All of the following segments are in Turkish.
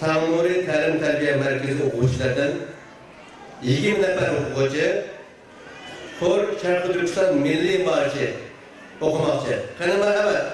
Tanguri Ta'lim Tarbiya Markazi o'quvchilaridan 20 nafar o'quvchi Xor Sharqi Turkiston milliy marshi o'qimoqchi. Qani marhamat.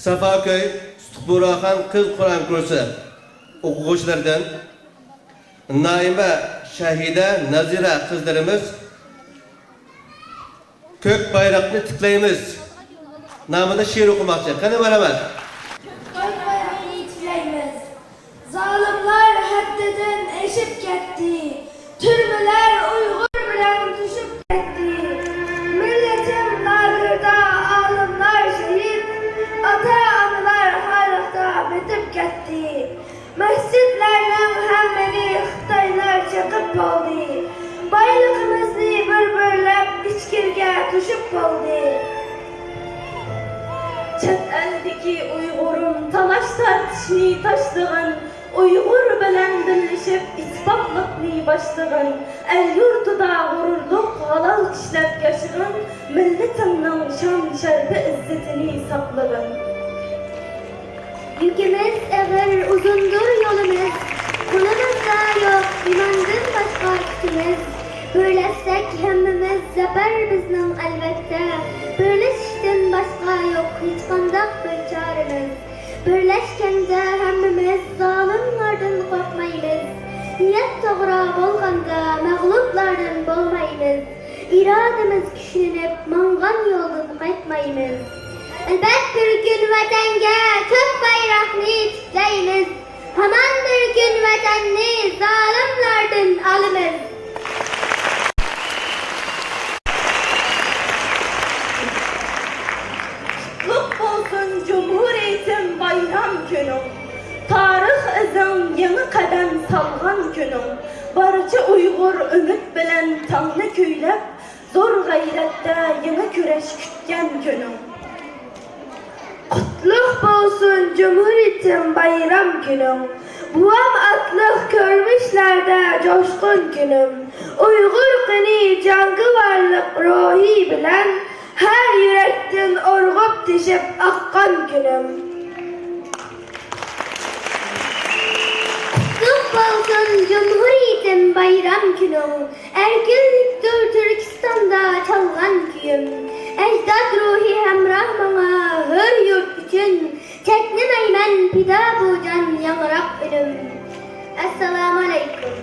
Safaköy Buraxan Kız Kur'an kursu o'quvchilaridan Naima, Shahida, Nazira qizlarimiz Ko'k bayroqni tiklaymiz nomida she'r o'qimoqchi. Qani marhamat. Ko'k bayroqni tiklaymiz. Zalimlar haddidan eshib ketdi. Turmalar Uyg'ur bilan tushib ketdi. Millatim lagerda olimlar shahid, ota-onalar xalqda bitib ketdi. Masjidlarning hammani Xitoylar chaqib bo'ldi. Baylig'imizni bir-birlab ichkirga tushib bo'ldi. Chet eldeki Uyg'urum talash tartishni tashlagan, Uyg'ur bilan birlashib ittifoqlikni boshlagan, el yurtida g'ururlik halal ishlab yashagan, millatimning shon sharbi izzatini saqlagan. Yükümüz ağır, uzundur yolumuz. Kulumuzda yok imandan başka gücümüz. Birleşsek hemmimiz zafer bizning albatta. Birleşishdan başka yok hiç qandaq bir çaremiz. Birleşkende hemmimiz zalimlardan korkmaymiz. Niyet to'g'ri bo'lganda mag'lublardan bo'lmaymiz. İrademiz güçlenip mangan yoldan qaytmaymiz. Elbet bir gün vatanga ko'k bayroqni tiklaymiz. Haman bir gün vatanni zalimlardan olamiz. Qutlug' bo'lsin Cumhuriyetim bayram kuning. Tarix izing yangi qadam solgan kuning. Barcha Uyg'ur umid bilan tongni kuylab, zo'r g'ayratda yangi kurash kutgan kuning. Qutlug' bo'lsin Cumhuriyetim bayram kuning. Buam atliq ko'rmishlarda jo'shqin kunim. Uyg'ur qini jangovarlik ruhi bilan her yürekten urg'ib teshib aqqan kunim. Qutlug' bo'lsin Cumhuriyetim bayram kuning. Erkinlikdir Turkistonda çalgan kuyim. Ecdad ruhi hemrah bana hür yurt için. Çeklemeymen pida bu can yanırak ölüm. Esselamu Aleyküm.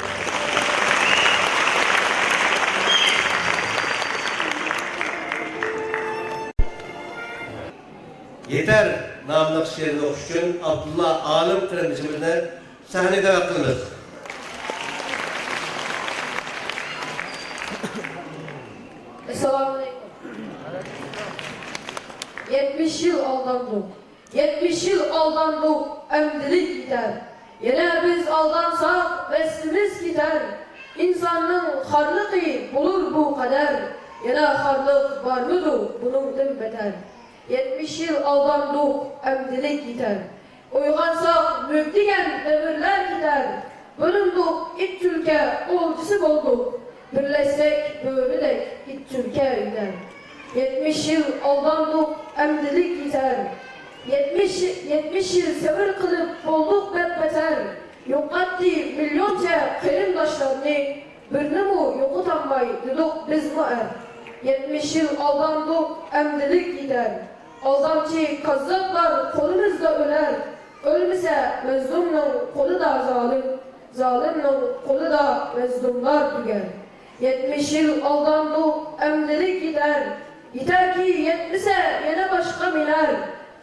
namlıq şiirini okuş üçün Abdullah Alim kardeşimizle sahneye davet kılınız. Esselamu Aleyküm. 70 yıl aldandık. 70 yıl aldandık, emdilik gider. Yine biz aldansak, veslimiz gider. İnsanın harlığı bulur bu kader. Yine harlık var mıdır, bunun beter. 70 yıl aldandık, emdilik gider. Uygansak, mülkdigen devirler gider. Bölündük, it Türkiye, olcusu olduk. Birleşsek böyledek it Türkiye gider. 70 yıl aldandık, emdilik gider. 70 yıl sevir kılıp bolduk beter. Yok etti milyonca kerimdaşlarını, birini mu yokutanmay dedik biz mi er? 70 yıl aldandık, emdilik gider. Aldancı kazzaplar kolumuzda öler. Ölmese mezlumның kolu da zalim, zalimның kolu da mezlumlar tüger. 70 yıl aldandık, emdilik gider. Yeter ki yetmese yine başka biner.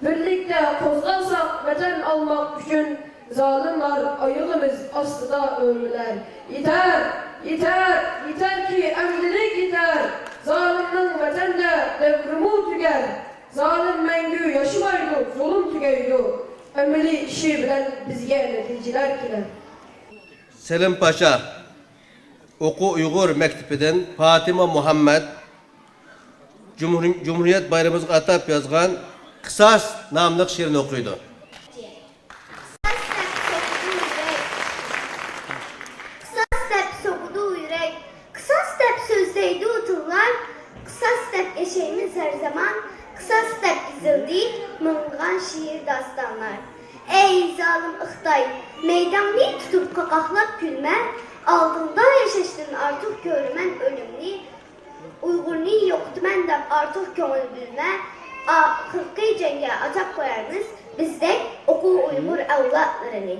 Birlikte kozlansak vatan almak için zalimler ayağımız astıda ölüler. Yeter, yeter, yeter ki emdilik gider. Zalimnin vatanda devrimi tüger. Zalim mengü yaşamaydı, zulüm tügeydi. Emeli işi bilen bizge neticeler kiler. Selim Paşa, Oku Uygur Mektebi'den Fatima Muhammed, Cumhuriyet Bayramımızı atab yazgan Kısas namlıq şiirini okuydu. Kısas dep sokudu yürek, kısas dep sözleydi utullar, kısas dep eşeğimiz her zaman, kısas dep izildi mıngan şiir dastanlar. Ey zalim ıhtay, meydanını tutup kakaklat gülme, aldığında yaşaştın artık görümen ölümlü, Uygurluğu yoktu mendem artık köngül bilme, Hırkı cenge atak koyarız, bizde oku Uygur evlatlarını.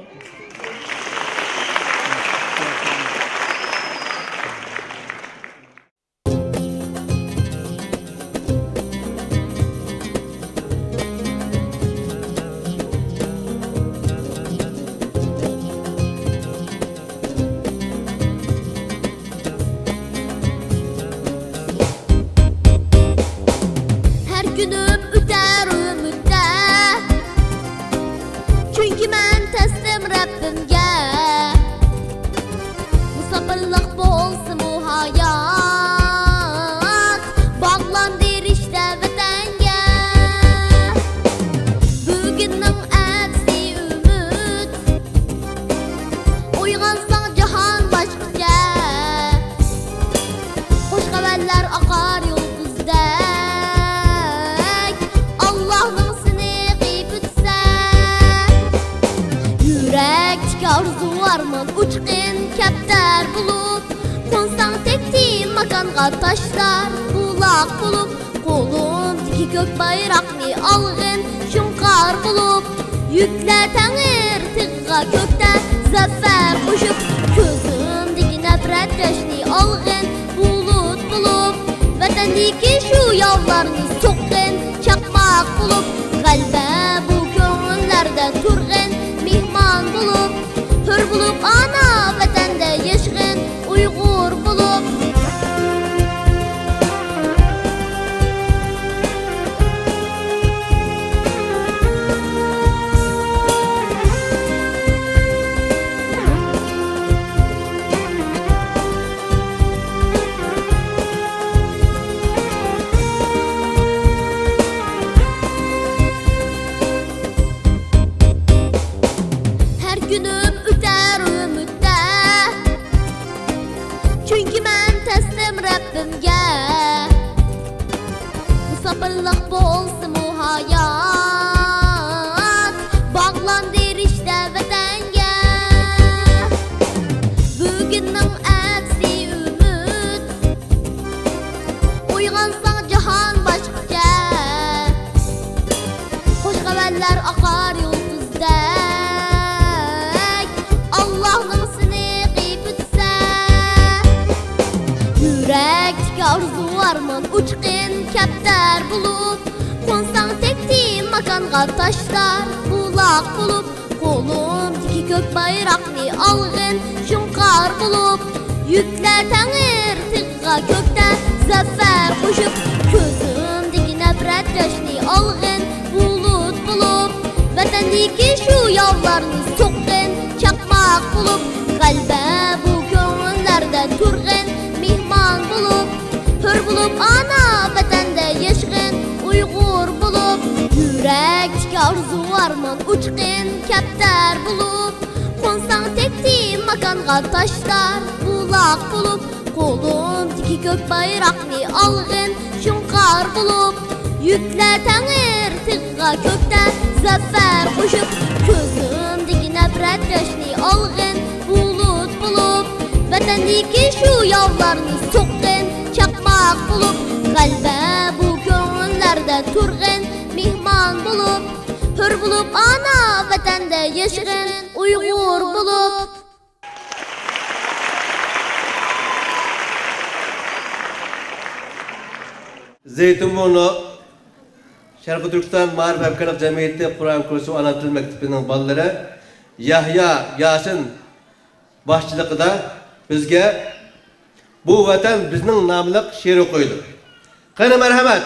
Taşlar bulak bulup kolumdaki gök bayrakni algın şunkar bulup yükle tanır tıgga kökte zafer koşup közümdeki nefret yaşni algın bulut bulup vatandaki şu yavlarını sokkın çakmak bulup kalbe bu köngüllerde turgın mihman bulup hür bulup ana vatanda yaşgın Uygur bulup Sabırlık bolsun bu hayat Bağlandır işte vatanga Bugünün aksi ümit Uygansan cihan başka Hoş haberler akar yolduzdek Allah'ın seni qiyip ütse Yürek arzu arman uçqin kaptar bulup Konsan tekti makanğa taşlar bulaq bulup Kolumdaki kök bayraqni alğın şunqar bulup Yükler təngir tıqqa kökdə zəfər qoşup Közümdeki nəfrət yaşni alğın bulut bulup Vətəndeki şu yavlarını soqqın çaqmaq bulup Qalbə bu köngüllərdə turğun mihman bulup Hür bulup ana vətəndə yaşğın Uyğur bulup Yürək arzu arman uçqın kəptər bulup Qonsan tekti makanğa taşlar bulaq bulup Kolumdaki kök bayraqni alğın şunqar bulup Yüklər təngir tıqqa kökdə zəfər qoşup Közümdeki nəfrət yaşni alğın bulut bulup Vətəndeki şu yavlarını soqqın çaqmaq bulup Qalbə bu köngüllərdə turğun mihman bulup Hür bulup ana vətəndə yaşğın Uyğur bulup Zeytinburnu Şarkı Türkistan Marif Efkanat Cemiyeti Kur'an Kursu Ana Dil Mektebi'nin balları Yahya Yasin başçılıqda bizge bu vatan bizning namlıq şiiri koydu. Qani merhamet.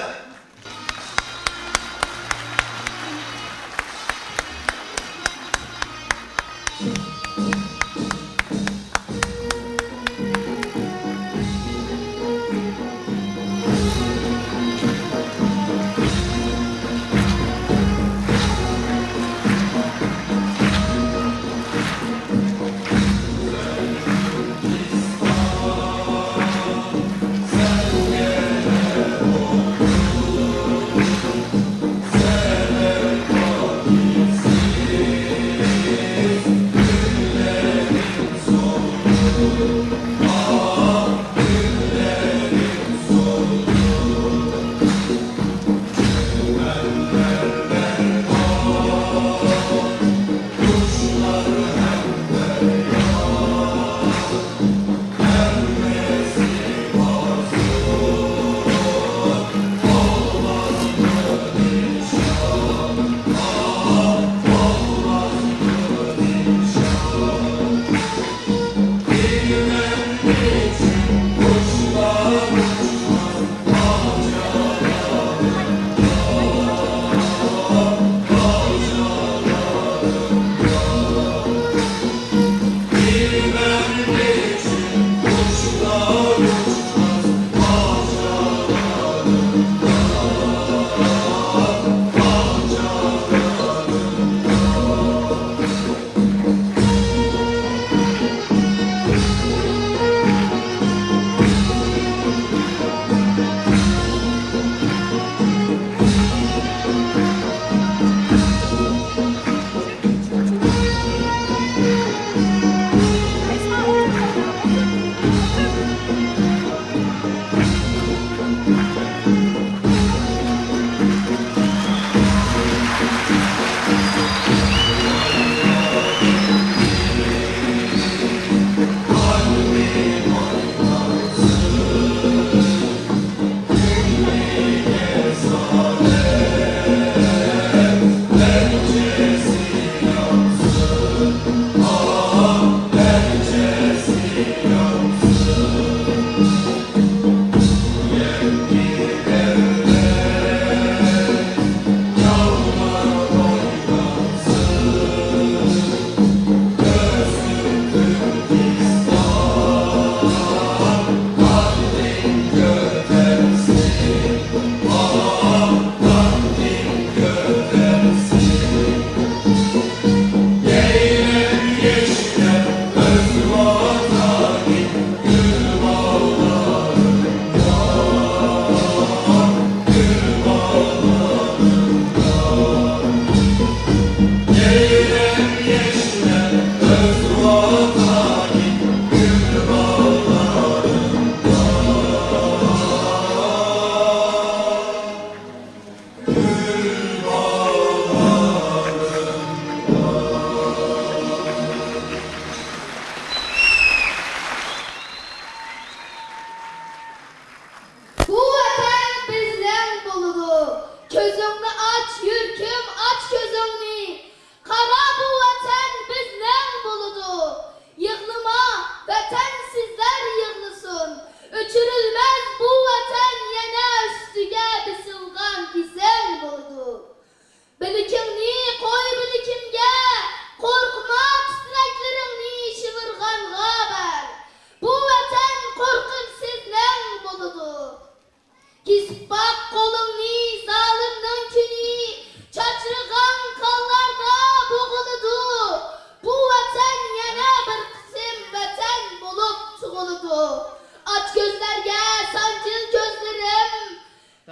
Aç gözlerge sancıl gözlerim.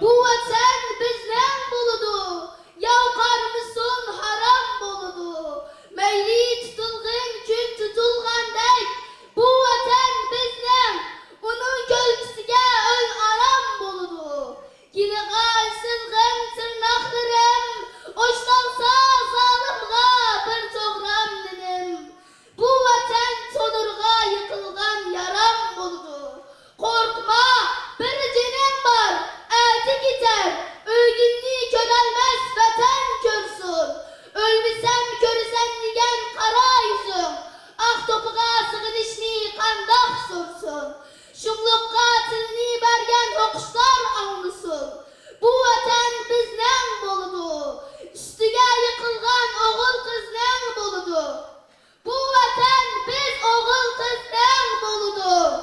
Bu vatan bizden buludu. Yavkar mısın haram buludu. Meyli tutulğun gün tutulğandek. Bu vatan bizden. Onun gölgesine ön aram buludu. Yine sızgın tırnaklarım. Hoşlansa zalimga bir toğram dedim. Bu vatan sonurga yıkılgan yaram buludu. Korkma, bir cenem var, eti gider. Öğünni körelmez vatan körsün. Ölmesem körüsen diyen kara yüzüm. Ah topuğa sığınışni kandak sorsun. Şumlukka tilini bergen hokuşlar almışsın. Bu vatan bizden boludu. Üstüge yıkılgan oğul kızdan boludu. Bu vatan biz oğul kızdan boludu.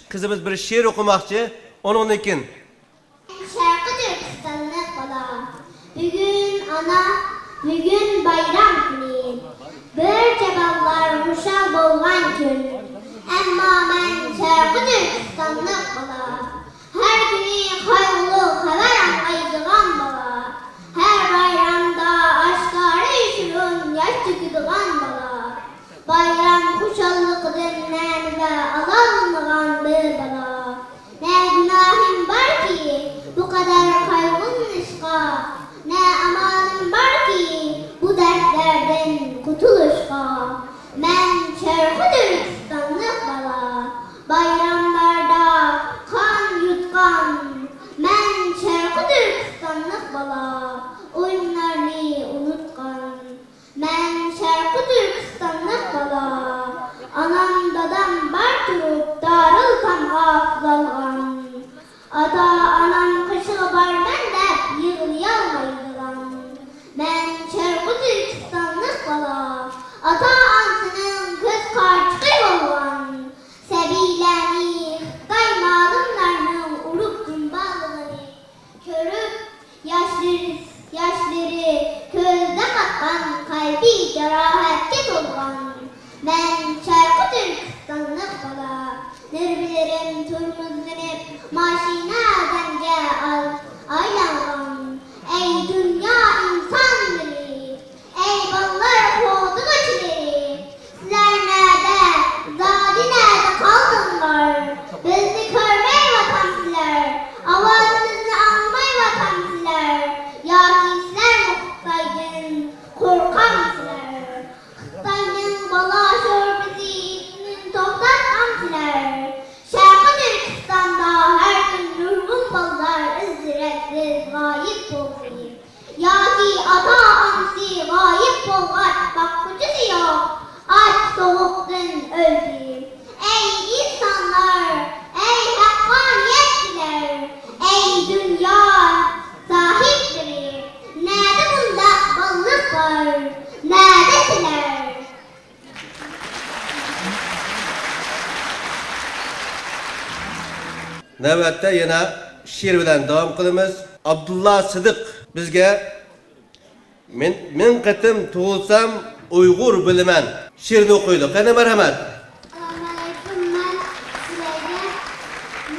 Kızımız bir şiir okumakçı. Onun için. Şarkı Türkistanlık bala. Bugün ana, bugün bayram günü. Bir ceballar muşal bolgan gün. Emma ben şarkı Türkistanlık bala. Her günü hayırlı haber anlayıcıgan bala. Her bayramda aşkarı üşürün yaş tüküdügan bala. Bayram kuşallıkıdır nerede alanlıgan bir bala. Ne günahım var ki bu kadar kaygın ışka. Ne amanım var ki bu dertlerden kurtuluşka. Ben şarkı Türkistanlık bala. Bayramlarda kan yutkan. Ben şarkı Türkistanlık bala. Oyunlarını unutkan. Ben şarkı Türkistanlık bala. Anam dadam bar turup darılsam hafızalgan. Ata anam kışı var ben de yığılayalmaydıgan. Ben şarkı Türkistanlık bala. Ata ansının kız karçıkı olgan. Sebileni, Xitay malımlarının urup cumbalığını körüp yaşları közde katkan kalbi cerahatke dolgan. Ben şarkı Türkistanlık bala. Nervilerim turmuzlanıp maşina dence aylangan. Ey dünya insanları, ey ballar kovdu geçileri. Sizler nerede, zadi nerede kaldınlar? Bizi körmey vatan sizler, avazınızı anlamay vatan sizler. Ya sizler muhtaydın, korkan sizler. Xitayning bala şörbesi ismini to'xtatgan sizlar. Sharqi Turkistonda her gün nurg'un ballar izratsiz g'oyib bo'ldi. Yoki ota-onasi g'oyib bo'lgan boqquchisi yo'q, och sovuqdan o'ldi. Ey insanlar, ey haqqoniyatchilar, ey dünya sahipleri, nerede bunda ballık var, neredesiler? Navbatda yana şiir bilan davom qilamiz. Abdullah Sidiq bizga men qitim tug'ilsam Uyg'ur bilaman şiirini o'qiydi. Qani marhamat. Assalamualaikum, men sizlarga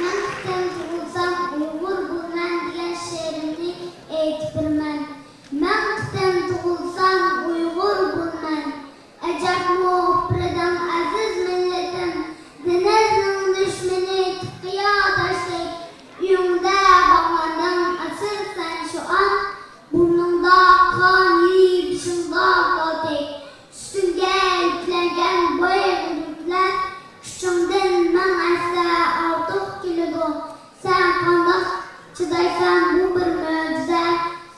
men qitim tug'ilsam Uyg'ur bo'laman degan she'rimni aytib beraman. Men qitim tug'ilsam Uyg'ur bo'laman. Ajab muhridan aziz millatim, dinimning dushmani qiya tashlaydi. Uyingda bog'landim asirsan shu an, burningda qon yuyib shunda qotik. Üstünge yüklengen boy bulutlar, küçümden ben asla artık kilidi. Sen kandak çıdaysan bu bir mucize,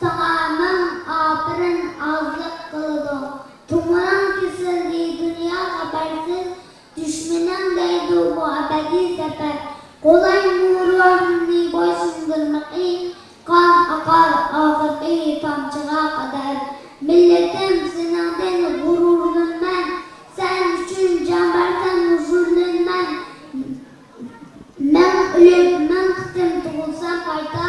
tamamın aferin azlık kılıdı. Tumuran kesildi dünya habersiz, düşmenin değdi bu abedi sefer. Kolay nurlarını boysundurmayı, kan akar ahirki tamçığa kadar. Milletim senden gururluyum ben, sen için can versen huzurluyum ben. Ben ölüp ben kıtım tuğulsam kayda,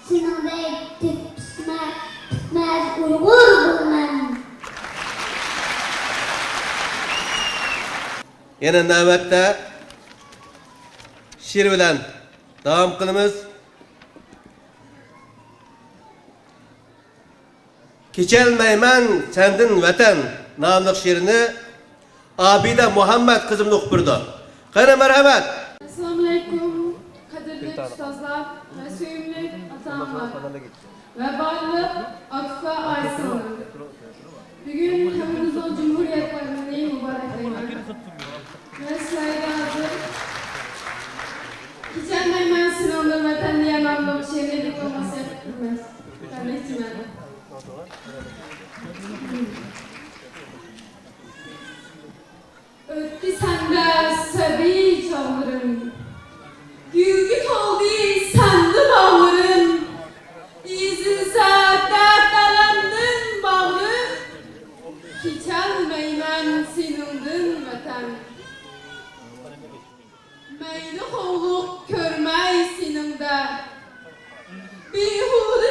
senin de bitmez Uygur bulmam. Yana navbatda şiir bilan davom qilamiz. Kechalmayman sendin vatan nomli şiirini Abida Muhammed kızımni o'qib berdi. Qani marhamat. Assalamu alaykum, qadrli ustozlar ve sevimli ata-onalar ve barliq aka aysanlar. Bugün hemimizin Cumhuriyet Bayramı'nı mübareklayman. Ve sizlerge hazır Kechalmayman sinondir vatan diye nomli şiirni diklamasiya qilamiz. Tanishman. Öttü sende sabi çağlarım, gülgük oldu sandı bağlarım, İzinse dertlandın bağlı, Kechalmayman sinindin vatan. Meyli hovluk körmey sininde, Bihude